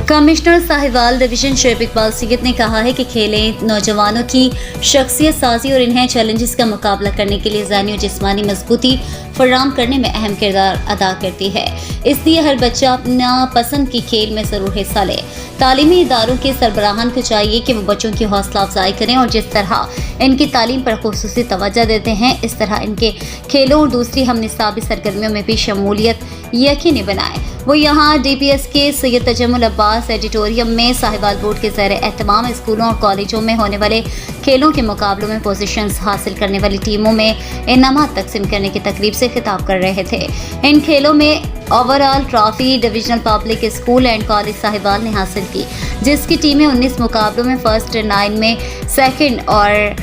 Commissioner Sahiwal division शेब इकबाल सैयद ने कहा है कि खेलें नौजवानों की शख्सियत साजी और इन्हें चैलेंजेस का मुकाबला करने के लिए ज़हनी और जिस्मानी मजबूती फराहम करने में अहम किरदार अदा करती है। इसलिए हर बच्चा अपना पसंद की खेल में ज़रूर हिस्सा ले। तालीमी इदारों के सरबराहान को चाहिए कि वो बच्चों की हौसला अफजाई करें और जिस तरह इनकी तालीम पर खुसूसी तवज्जो देते हैं इस तरह इनके खेलों और दूसरी हम निसाबी सरगर्मियों में भी शमूलियत यकीनी बनाएं। वो यहाँ DPS के सैयद तजम्मुल अब्बास एडिटोरियम में साहिवाल बोर्ड के ज़ेर एहतमाम स्कूलों और कॉलेजों में होने वाले खेलों के मुकाबलों में पोजीशंस हासिल करने वाली टीमों में इनामात तकसीम करने की तकरीब से खिताब कर रहे थे। इन खेलों में overall trophy divisional public school and college Sahiwal ने हासिल की, जिसकी टीमें 19 मुकाबलों में फर्स्ट 9 में सेकंड और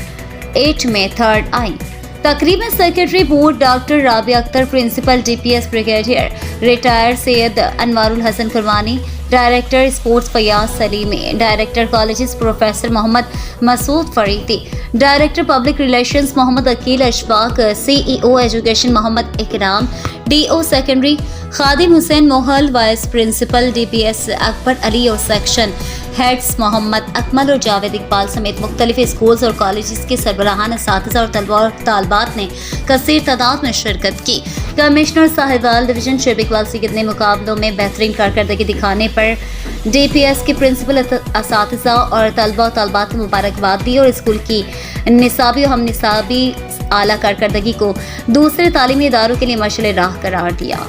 8 में थर्ड आई। तकरीब में secretary board doctor Rabia Akhtar, principal DPS brigadier retired Syed Anwarul Hassan Qurbani, director sports Fayyaz Salimi, director colleges professor Mohammad Masood Faridi, director public relations Mohammad Aqeel Ashfaq, CEO education Mohammad Ikram, DO secondary Khadim Hussain Mohal, vice principal DPS Akbar Ali और सेक्शन हेड्स मोहम्मद अकमल और जावेद इकबाल समेत मुख्तलिफ स्कूल्स और कॉलेजेस के सरबराहान, असातिज़ा और तलबा और तालबात ने कसीर तादाद में शिरकत की। कमिश्नर साहिवाल डिवीजन शेब इकबाल सैयद ने मुकाबलों में बेहतरीन कारकर्दगी दिखाने पर DPS के प्रिंसिपल, असातिज़ा और तलबा और तालबात को मुबारकबाद दी और स्कूल की निसाबी और हम निसाबी आला कारकर्दगी को दूसरे तालीमी इदारों के लिए मशअल राह करार दिया।